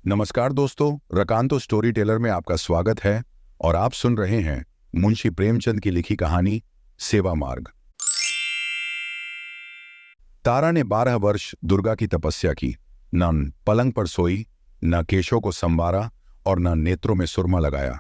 नमस्कार दोस्तों, रकांतो story teller में आपका स्वागत है और आप सुन रहे हैं मुंशी प्रेमचंद की लिखी कहानी सेवा मार्ग। तारा ने 12 वर्ष दुर्गा की तपस्या की। न पलंग पर सोई, न केशों को संवारा और न नेत्रों में सुरमा लगाया।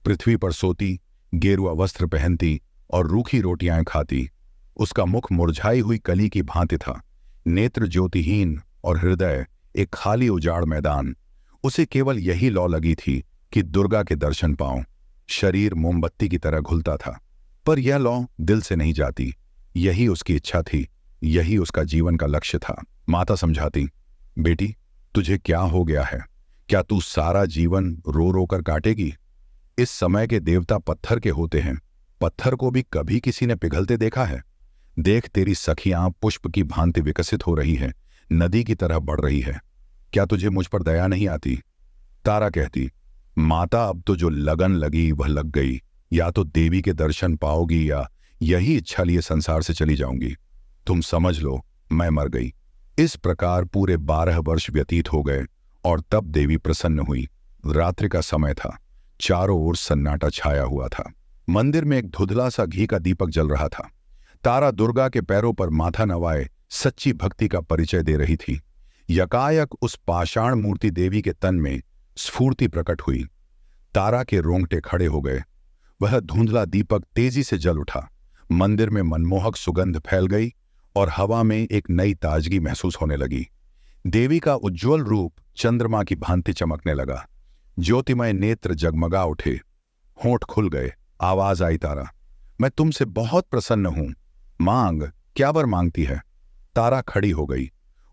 पृथ्वी पर सोती, गेरुआ वस्त्र पहनती और रूखी रोटियां खाती। उसका मुख मुरझाई हुई कली की भांति था, नेत्र ज्योतिहीन और हृदय एक खाली उजाड़ मैदान। उसे केवल यही लौ लगी थी कि दुर्गा के दर्शन पाऊं। शरीर मोमबत्ती की तरह घुलता था, पर यह लौ दिल से नहीं जाती। यही उसकी इच्छा थी, यही उसका जीवन का लक्ष्य था। माता समझाती, बेटी तुझे क्या हो गया है? क्या तू सारा जीवन रो रो कर काटेगी? इस समय के देवता पत्थर के होते हैं। पत्थर को भी कभी किसी ने पिघलते देखा है? देख, तेरी सखियां पुष्प की भांति विकसित हो रही है, नदी की तरह बढ़ रही है। क्या तुझे मुझ पर दया नहीं आती? तारा कहती, माता अब तो जो लगन लगी वह लग गई। या तो देवी के दर्शन पाओगी या यही इच्छा लिए संसार से चली जाऊंगी। तुम समझ लो, मैं मर गई। इस प्रकार पूरे 12 वर्ष व्यतीत हो गए और तब देवी प्रसन्न हुई। रात्रि का समय था, चारों ओर सन्नाटा छाया हुआ था। मंदिर में एक धुंधला सा घी का दीपक जल रहा था। तारा दुर्गा के पैरों पर माथा नवाए सच्ची भक्ति का परिचय दे रही थी। यकायक उस पाषाण मूर्ति देवी के तन में स्फूर्ति प्रकट हुई। तारा के रोंगटे खड़े हो गए। वह धुंधला दीपक तेजी से जल उठा। मंदिर में मनमोहक सुगंध फैल गई और हवा में एक नई ताजगी महसूस होने लगी। देवी का उज्ज्वल रूप चंद्रमा की भांति चमकने लगा। ज्योतिमय नेत्र जगमगा उठे, होंठ खुल गए। आवाज आई, तारा मैं तुमसे बहुत प्रसन्न हूं। मांग, क्या वर मांगती है? तारा खड़ी हो गई।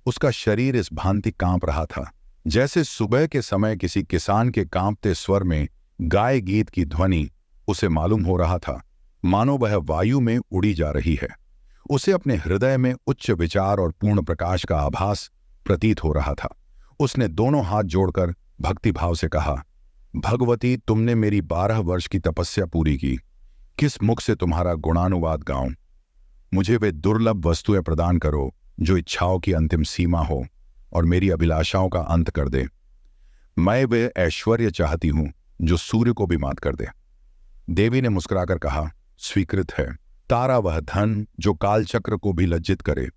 उसका शरीर इस भांति कांप रहा था जैसे सुबह के समय किसी किसान के कांपते स्वर में गाय गीत की ध्वनि। उसे मालूम हो रहा था मानो वह वायु में उड़ी जा रही है। उसे अपने हृदय में उच्च विचार और पूर्ण प्रकाश का आभास प्रतीत हो रहा था। उसने दोनों हाथ जोड़कर भक्तिभाव से कहा, भगवती तुमने मेरी 12 वर्ष की तपस्या पूरी की। किस मुख से तुम्हारा गुणानुवाद गाऊं? मुझे वे दुर्लभ वस्तुएं प्रदान करो जो इच्छाओं की अंतिम सीमा हो और मेरी अभिलाषाओं का अंत कर दे। मैं वे ऐश्वर्य चाहती हूं जो सूर्य को भी मात कर दे। देवी ने मुस्कुराकर कहा, स्वीकृत है। तारा वह धन जो कालचक्र को भी लज्जित करे।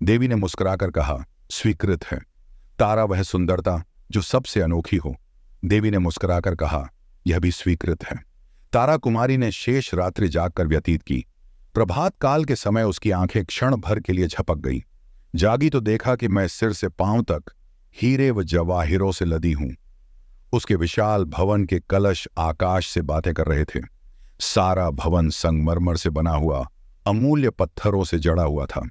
देवी ने मुस्कुराकर कहा, स्वीकृत है। तारा वह सुंदरता जो सबसे अनोखी हो। देवी ने मुस्कुराकर कहा, यह भी स्वीकृत है। तारा कुमारी ने शेष रात्रि जागकर व्यतीत की। प्रभात काल के समय उसकी आंखें क्षण भर के लिए झपक गईं। जागी तो देखा कि मैं सिर से पांव तक हीरे व जवाहिरों से लदी हूं। उसके विशाल भवन के कलश आकाश से बातें कर रहे थे। सारा भवन संगमरमर से बना हुआ अमूल्य पत्थरों से जड़ा हुआ था।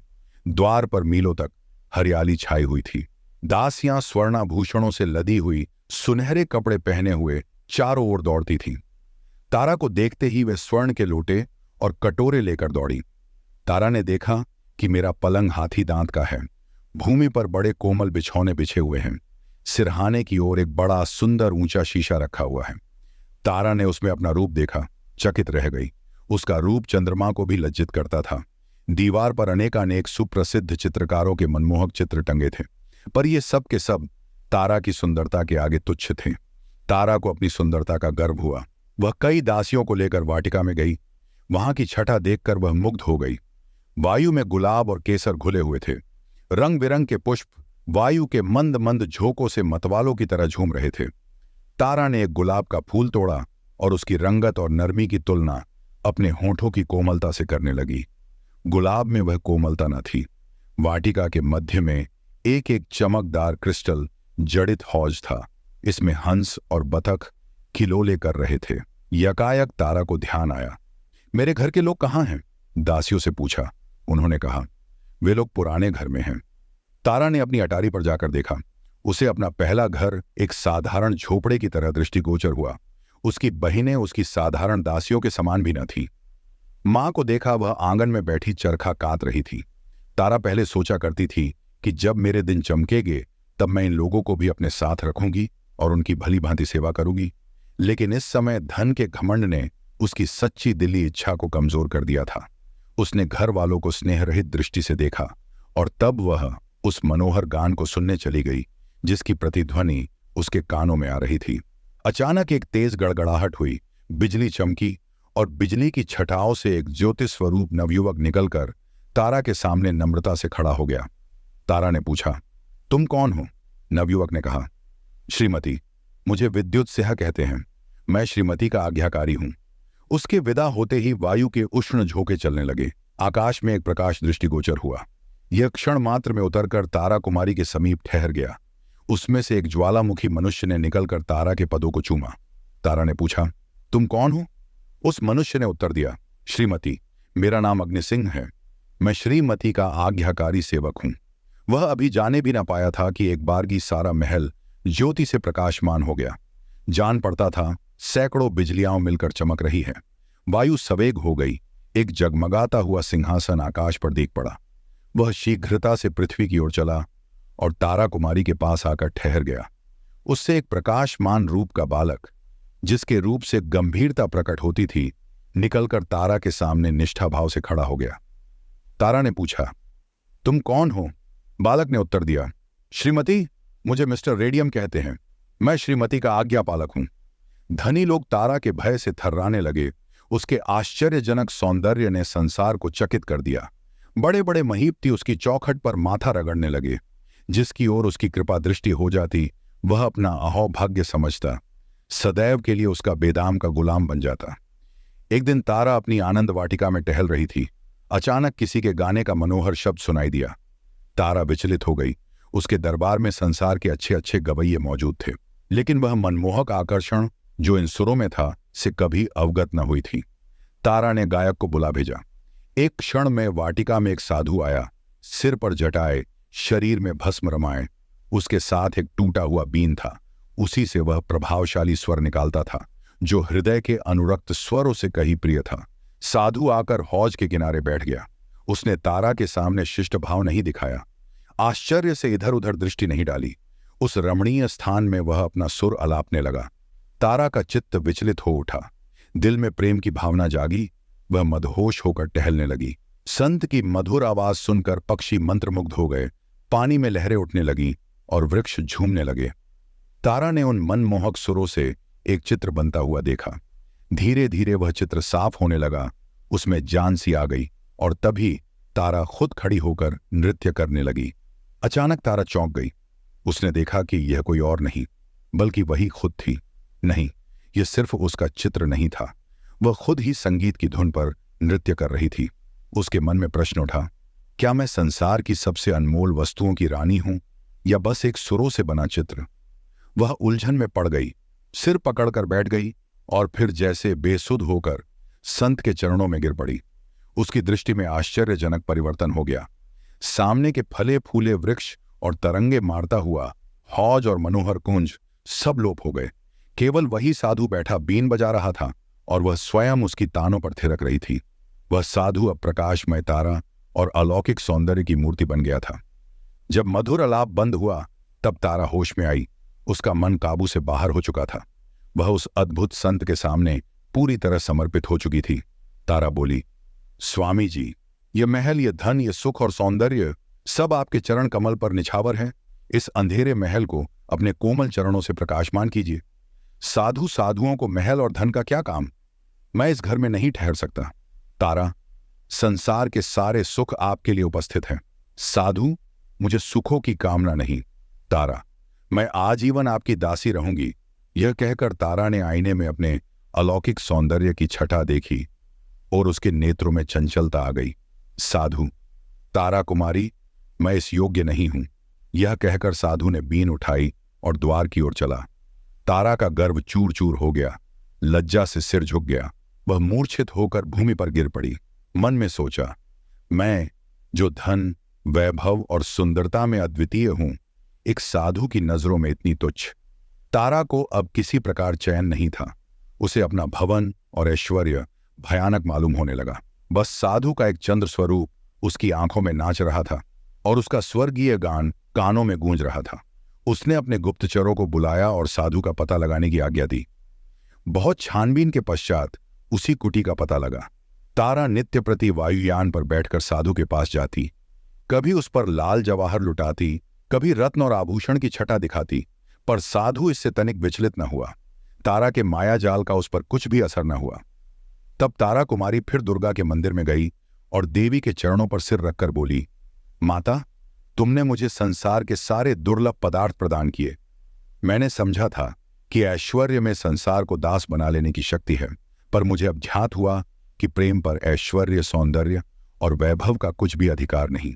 द्वार पर मीलों तक हरियाली छाई हुई थी। दासियां स्वर्णाभूषणों से लदी हुई सुनहरे कपड़े पहने हुए चारों ओर दौड़ती थीं। तारा को देखते ही वे स्वर्ण के लोटे और कटोरे लेकर दौड़ी। तारा ने देखा कि मेरा पलंग हाथी दांत का है। भूमि पर बड़े कोमल बिछौने बिछे हुए हैं। सिरहाने की ओर एक बड़ा सुंदर ऊंचा शीशा रखा हुआ है। तारा ने उसमें अपना रूप देखा, चकित रह गई। उसका रूप चंद्रमा को भी लज्जित करता था। दीवार पर अनेकानेक सुप्रसिद्ध चित्रकारों के मनमोहक चित्र टंगे थे, पर ये सब के सब तारा की सुंदरता के आगे तुच्छ थे। तारा को अपनी सुंदरता का गर्व हुआ। वह कई दासियों को लेकर वाटिका में गई। वहां की छटा देखकर वह मुग्ध हो गई। वायु में गुलाब और केसर घुले हुए थे। रंग बिरंग के पुष्प वायु के मंद मंद झोंकों से मतवालों की तरह झूम रहे थे। तारा ने एक गुलाब का फूल तोड़ा और उसकी रंगत और नरमी की तुलना अपने होठों की कोमलता से करने लगी। गुलाब में वह कोमलता न थी। वाटिका के मध्य में एक एक चमकदार क्रिस्टल जड़ित हौज था। इसमें हंस और बतख खिलोले कर रहे थे। यकायक तारा को ध्यान आया, मेरे घर के लोग कहाँ हैं? दासियों से पूछा। उन्होंने कहा, वे लोग पुराने घर में हैं। तारा ने अपनी अटारी पर जाकर देखा। उसे अपना पहला घर एक साधारण झोपड़े की तरह दृष्टिगोचर हुआ। उसकी बहिनें उसकी साधारण दासियों के समान भी न थी। मां को देखा, वह आंगन में बैठी चरखा कात रही थी। तारा पहले सोचा करती थी कि जब मेरे दिन चमकेंगे तब मैं इन लोगों को भी अपने साथ रखूंगी और उनकी भली भांति सेवा करूंगी। लेकिन इस समय धन के घमंड ने उसकी सच्ची दिली इच्छा को कमजोर कर दिया था। उसने घर वालों को स्नेह रहित दृष्टि से देखा और तब वह उस मनोहर गान को सुनने चली गई जिसकी प्रतिध्वनि उसके कानों में आ रही थी। अचानक एक तेज गड़गड़ाहट हुई, बिजली चमकी और बिजली की छटाओं से एक ज्योति स्वरूप नवयुवक निकलकर तारा के सामने नम्रता से खड़ा हो गया। तारा ने पूछा, तुम कौन हो? नवयुवक ने कहा, श्रीमती, मुझे विद्युत सिंह कहते हैं। मैं श्रीमती का आज्ञाकारी हूं। उसके विदा होते ही वायु के उष्ण झोंके चलने लगे। आकाश में एक प्रकाश दृष्टिगोचर हुआ। यह क्षण मात्र में उतरकर तारा कुमारी के समीप ठहर गया। उसमें से एक ज्वालामुखी मनुष्य ने निकलकर तारा के पदों को चूमा। तारा ने पूछा, तुम कौन हो? उस मनुष्य ने उत्तर दिया, श्रीमती, मेरा नाम अग्निसिंह है। मैं श्रीमती का आज्ञाकारी सेवक हूं। वह अभी जाने भी ना पाया था कि एक बारगी सारा महल ज्योति से प्रकाशमान हो गया। जान पड़ता था सैकड़ों बिजलियां मिलकर चमक रही है। वायु सवेग हो गई। एक जगमगाता हुआ सिंहासन आकाश पर देख पड़ा। वह शीघ्रता से पृथ्वी की ओर चला और तारा कुमारी के पास आकर ठहर गया। उससे एक प्रकाशमान रूप का बालक, जिसके रूप से गंभीरता प्रकट होती थी, निकलकर तारा के सामने निष्ठा भाव से खड़ा हो गया। तारा ने पूछा, तुम कौन हो? बालक ने उत्तर दिया, श्रीमती, मुझे मिस्टर रेडियम कहते हैं। मैं श्रीमती का आज्ञापालक हूं। धनी लोग तारा के भय से थर्राने लगे। उसके आश्चर्यजनक सौंदर्य ने संसार को चकित कर दिया। बड़े बड़े महीपति उसकी चौखट पर माथा रगड़ने लगे। जिसकी ओर उसकी कृपा दृष्टि हो जाती, वह अपना अहोभाग्य समझता, सदैव के लिए उसका बेदाम का गुलाम बन जाता। एक दिन तारा अपनी आनंद वाटिका में टहल रही थी। अचानक किसी के गाने का मनोहर शब्द सुनाई दिया। तारा विचलित हो गई। उसके दरबार में संसार के अच्छे अच्छे गवैये मौजूद थे, लेकिन वह मनमोहक आकर्षण जो इन सुरों में था से कभी अवगत न हुई थी। तारा ने गायक को बुला भेजा। एक क्षण में वाटिका में एक साधु आया। सिर पर जटाए, शरीर में भस्म रमाए। उसके साथ एक टूटा हुआ बीन था। उसी से वह प्रभावशाली स्वर निकालता था, जो हृदय के अनुरक्त स्वरों से कहीं प्रिय था। साधु आकर हौज के किनारे बैठ गया। उसने तारा के सामने शिष्ट भाव नहीं दिखाया। आश्चर्य से इधर उधर दृष्टि नहीं डाली। उस रमणीय स्थान में वह अपना सुर अलापने लगा। तारा का चित्त विचलित हो उठा। दिल में प्रेम की भावना जागी। वह मदहोश होकर टहलने लगी। संत की मधुर आवाज सुनकर पक्षी मंत्रमुग्ध हो गए। पानी में लहरें उठने लगी और वृक्ष झूमने लगे। तारा ने उन मनमोहक सुरों से एक चित्र बनता हुआ देखा। धीरे धीरे वह चित्र साफ होने लगा। उसमें जान सी आ गई और तभी तारा खुद खड़ी होकर नृत्य करने लगी। अचानक तारा चौंक गई। उसने देखा कि यह कोई और नहीं, बल्कि वही खुद थी। नहीं, यह सिर्फ उसका चित्र नहीं था। वह खुद ही संगीत की धुन पर नृत्य कर रही थी। उसके मन में प्रश्न उठा, क्या मैं संसार की सबसे अनमोल वस्तुओं की रानी हूं या बस एक सुरों से बना चित्र? वह उलझन में पड़ गई, सिर पकड़कर बैठ गई और फिर जैसे बेसुध होकर संत के चरणों में गिर पड़ी। उसकी दृष्टि में आश्चर्यजनक परिवर्तन हो गया। सामने के फले फूले वृक्ष और तरंगे मारता हुआ हौज और मनोहर कुंज सब लोप हो गए। केवल वही साधु बैठा बीन बजा रहा था और वह स्वयं उसकी तानों पर थिरक रही थी। वह साधु अब प्रकाशमय तारा और अलौकिक सौंदर्य की मूर्ति बन गया था। जब मधुर आलाप बंद हुआ तब तारा होश में आई। उसका मन काबू से बाहर हो चुका था। वह उस अद्भुत संत के सामने पूरी तरह समर्पित हो चुकी थी। तारा बोली, स्वामी जी, ये महल, ये धन, ये सुख और सौंदर्य सब आपके चरण कमल पर निछावर है। इस अंधेरे महल को अपने कोमल चरणों से प्रकाशमान कीजिए। साधु साधुओं को महल और धन का क्या काम? मैं इस घर में नहीं ठहर सकता। तारा, संसार के सारे सुख आपके लिए उपस्थित हैं। साधु, मुझे सुखों की कामना नहीं। तारा, मैं आजीवन आपकी दासी रहूंगी। यह कहकर तारा ने आईने में अपने अलौकिक सौंदर्य की छटा देखी और उसके नेत्रों में चंचलता आ गई। साधु, तारा कुमारी, मैं इस योग्य नहीं हूं। यह कहकर साधु ने बीन उठाई और द्वार की ओर चला। तारा का गर्व चूर चूर हो गया। लज्जा से सिर झुक गया। वह मूर्छित होकर भूमि पर गिर पड़ी। मन में सोचा, मैं जो धन, वैभव और सुंदरता में अद्वितीय हूं, एक साधु की नजरों में इतनी तुच्छ। तारा को अब किसी प्रकार चैन नहीं था। उसे अपना भवन और ऐश्वर्य भयानक मालूम होने लगा। बस साधु का एक चंद्र स्वरूप उसकी आंखों में नाच रहा था और उसका स्वर्गीय गान कानों में गूंज रहा था। उसने अपने गुप्तचरों को बुलाया और साधु का पता लगाने की आज्ञा दी। बहुत छानबीन के पश्चात उसी कुटी का पता लगा। तारा नित्य प्रति वायुयान पर बैठकर साधु के पास जाती। कभी उस पर लाल जवाहर लुटाती, कभी रत्न और आभूषण की छटा दिखाती, पर साधु इससे तनिक विचलित न हुआ। तारा के माया जाल का उस पर कुछ भी असर न हुआ। तब तारा कुमारी फिर दुर्गा के मंदिर में गई और देवी के चरणों पर सिर रखकर बोली, माता, तुमने मुझे संसार के सारे दुर्लभ पदार्थ प्रदान किए। मैंने समझा था कि ऐश्वर्य में संसार को दास बना लेने की शक्ति है, पर मुझे अब ज्ञात हुआ कि प्रेम पर ऐश्वर्य, सौंदर्य और वैभव का कुछ भी अधिकार नहीं।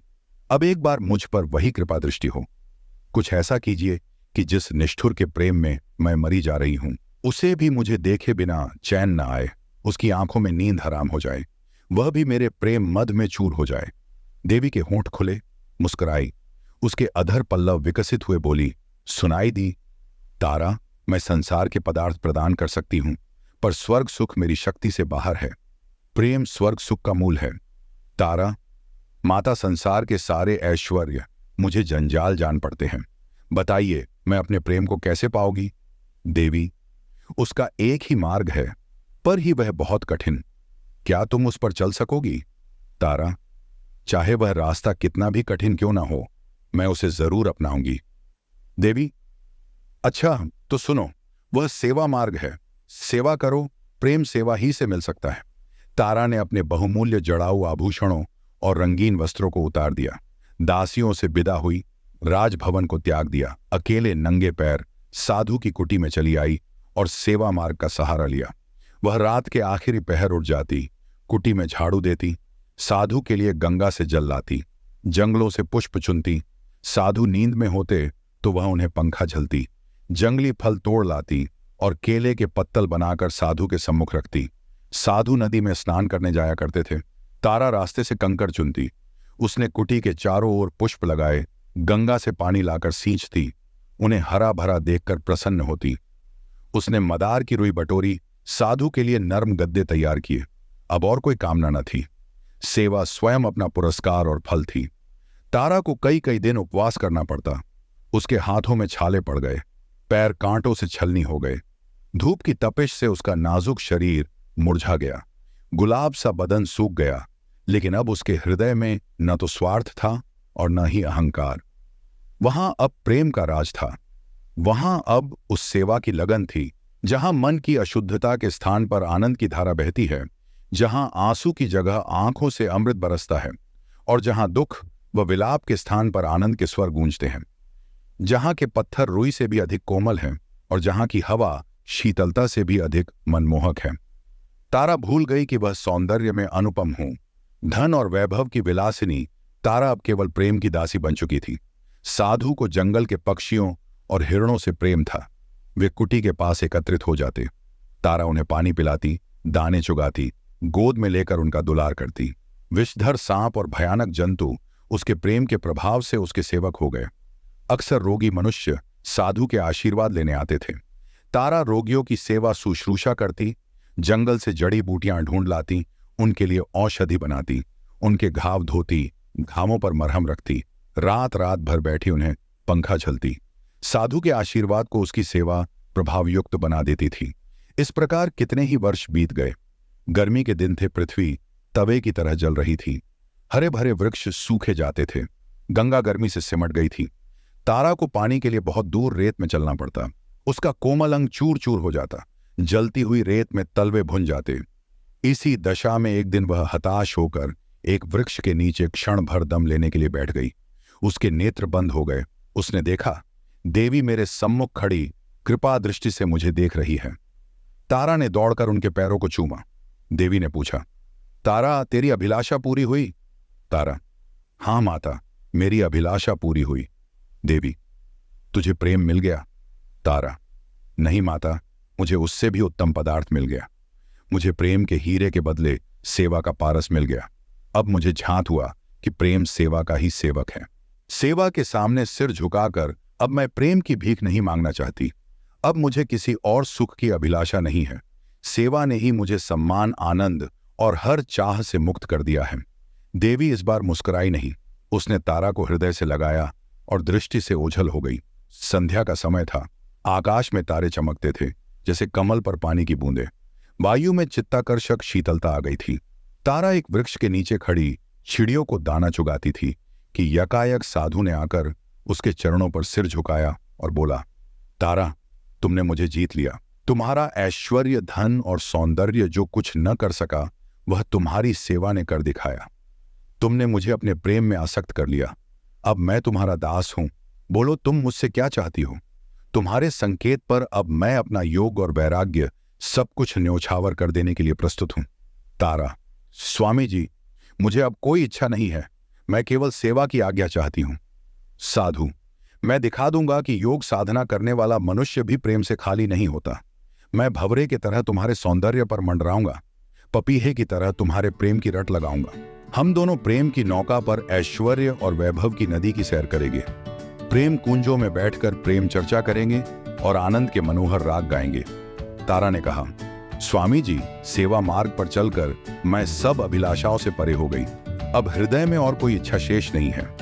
अब एक बार मुझ पर वही कृपा दृष्टि हो। कुछ ऐसा कीजिए कि जिस निष्ठुर के प्रेम में मैं मरी जा रही हूं, उसे भी मुझे देखे बिना चैन न आए, उसकी आंखों में नींद हराम हो जाए, वह भी मेरे प्रेम मद में चूर हो जाए। देवी के होंठ खुले, मुस्कुराई, उसके अधर पल्लव विकसित हुए बोली, सुनाई दी, तारा, मैं संसार के पदार्थ प्रदान कर सकती हूं, पर स्वर्ग सुख मेरी शक्ति से बाहर है। प्रेम स्वर्ग सुख का मूल है। तारा, माता, संसार के सारे ऐश्वर्य मुझे जंजाल जान पड़ते हैं। बताइए, मैं अपने प्रेम को कैसे पाऊंगी? देवी, उसका एक ही मार्ग है, पर ही वह बहुत कठिन। क्या तुम उस पर चल सकोगी? तारा, चाहे वह रास्ता कितना भी कठिन क्यों ना हो, मैं उसे जरूर अपनाऊंगी। देवी, अच्छा तो सुनो, वह सेवा मार्ग है। सेवा करो, प्रेम सेवा ही से मिल सकता है। तारा ने अपने बहुमूल्य जड़ाऊ आभूषणों और रंगीन वस्त्रों को उतार दिया, दासियों से विदा हुई, राजभवन को त्याग दिया, अकेले नंगे पैर साधु की कुटी में चली आई और सेवा मार्ग का सहारा लिया। वह रात के आखिरी पहर उठ जाती, कुटी में झाड़ू देती, साधु के लिए गंगा से जल लाती, जंगलों से पुष्प चुनती। साधु नींद में होते तो वह उन्हें पंखा झलती, जंगली फल तोड़ लाती और केले के पत्तल बनाकर साधु के सम्मुख रखती। साधु नदी में स्नान करने जाया करते थे। तारा रास्ते से कंकड़ चुनती, उसने कुटी के चारों ओर पुष्प लगाए, गंगा से पानी लाकर सींचती, उन्हें हरा भरा देखकर प्रसन्न होती। उसने मदार की रुई बटोरी, साधु के लिए नर्म गद्दे तैयार किए। अब और कोई कामना न थी। सेवा स्वयं अपना पुरस्कार और फल थी। तारा को कई कई दिन उपवास करना पड़ता। उसके हाथों में छाले पड़ गए, पैर कांटों से छलनी हो गए, धूप की तपिश से उसका नाजुक शरीर मुरझा गया, गुलाब सा बदन सूख गया। लेकिन अब उसके हृदय में न तो स्वार्थ था और न ही अहंकार। वहां अब प्रेम का राज था। वहां अब उस सेवा की लगन थी जहां मन की अशुद्धता के स्थान पर आनंद की धारा बहती है, जहां आंसू की जगह आंखों से अमृत बरसता है और जहां दुख व विलाप के स्थान पर आनंद के स्वर गूंजते हैं, जहां के पत्थर रुई से भी अधिक कोमल हैं और जहां की हवा शीतलता से भी अधिक मनमोहक है। तारा भूल गई कि वह सौंदर्य में अनुपम हूं, धन और वैभव की विलासिनी। तारा अब केवल प्रेम की दासी बन चुकी थी। साधु को जंगल के पक्षियों और हिरणों से प्रेम था। वे कुटी के पास एकत्रित हो जाते। तारा उन्हें पानी पिलाती, दाने चुगाती, गोद में लेकर उनका दुलार करती। विषधर सांप और भयानक जंतु उसके प्रेम के प्रभाव से उसके सेवक हो गए। अक्सर रोगी मनुष्य साधु के आशीर्वाद लेने आते थे। तारा रोगियों की सेवा शुश्रूषा करती, जंगल से जड़ी बूटियां ढूंढ लाती, उनके लिए औषधि बनाती, उनके घाव धोती, घावों पर मरहम रखती, रात रात भर बैठी उन्हें पंखा झलती। साधु के आशीर्वाद को उसकी सेवा प्रभावयुक्त बना देती थी। इस प्रकार कितने ही वर्ष बीत गए। गर्मी के दिन थे, पृथ्वी तवे की तरह जल रही थी, हरे भरे वृक्ष सूखे जाते थे, गंगा गर्मी से सिमट गई थी। तारा को पानी के लिए बहुत दूर रेत में चलना पड़ता। उसका कोमल अंग चूर चूर हो जाता, जलती हुई रेत में तलवे भुन जाते। इसी दशा में एक दिन वह हताश होकर एक वृक्ष के नीचे क्षण भर दम लेने के लिए बैठ गई। उसके नेत्र बंद हो गए। उसने देखा, देवी मेरे सम्मुख खड़ी कृपा दृष्टि से मुझे देख रही है। तारा ने दौड़कर उनके पैरों को चूमा। देवी ने पूछा, तारा, तेरी अभिलाषा पूरी हुई? तारा, हां माता, मेरी अभिलाषा पूरी हुई। देवी, तुझे प्रेम मिल गया? तारा, नहीं माता, मुझे उससे भी उत्तम पदार्थ मिल गया। मुझे प्रेम के हीरे के बदले सेवा का पारस मिल गया। अब मुझे झांत हुआ कि प्रेम सेवा का ही सेवक है। सेवा के सामने सिर झुकाकर अब मैं प्रेम की भीख नहीं मांगना चाहती। अब मुझे किसी और सुख की अभिलाषा नहीं है। सेवा ने ही मुझे सम्मान, आनंद और हर चाह से मुक्त कर दिया है। देवी इस बार मुस्कुराई नहीं। उसने तारा को हृदय से लगाया और दृष्टि से ओझल हो गई। संध्या का समय था। आकाश में तारे चमकते थे जैसे कमल पर पानी की बूंदें। वायु में चित्ताकर्षक शीतलता आ गई थी। तारा एक वृक्ष के नीचे खड़ी चिड़ियों को दाना चुगाती थी कि यकायक साधु ने आकर उसके चरणों पर सिर झुकाया और बोला, तारा, तुमने मुझे जीत लिया। तुम्हारा ऐश्वर्य, धन और सौंदर्य जो कुछ न कर सका, वह तुम्हारी सेवा ने कर दिखाया। तुमने मुझे अपने प्रेम में आसक्त कर लिया। अब मैं तुम्हारा दास हूं। बोलो, तुम मुझसे क्या चाहती हो? तुम्हारे संकेत पर अब मैं अपना योग और वैराग्य सब कुछ न्योछावर कर देने के लिए प्रस्तुत हूं। तारा, स्वामी जी, मुझे अब कोई इच्छा नहीं है। मैं केवल सेवा की आज्ञा चाहती हूं। साधु, मैं दिखा दूंगा कि योग साधना करने वाला मनुष्य भी प्रेम से खाली नहीं होता। मैं भंवरे की तरह तुम्हारे सौंदर्य पर मंडराऊंगा, पपीहे की तरह तुम्हारे प्रेम की रट लगाऊंगा। हम दोनों प्रेम की नौका पर ऐश्वर्य और वैभव की नदी की सैर करेंगे। प्रेम कुंजों में बैठकर प्रेम चर्चा करेंगे और आनंद के मनोहर राग गाएंगे। तारा ने कहा, स्वामी जी, सेवा मार्ग पर चलकर मैं सब अभिलाषाओं से परे हो गई। अब हृदय में और कोई इच्छा शेष नहीं है।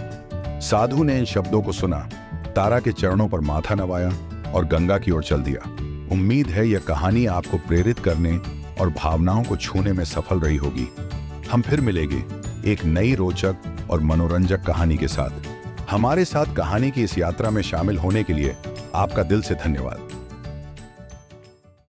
साधु ने इन शब्दों को सुना, तारा के चरणों पर माथा नवाया और गंगा की ओर चल दिया। उम्मीद है यह कहानी आपको प्रेरित करने और भावनाओं को छूने में सफल रही होगी। हम फिर मिलेंगे एक नई रोचक और मनोरंजक कहानी के साथ। हमारे साथ कहानी की इस यात्रा में शामिल होने के लिए आपका दिल से धन्यवाद।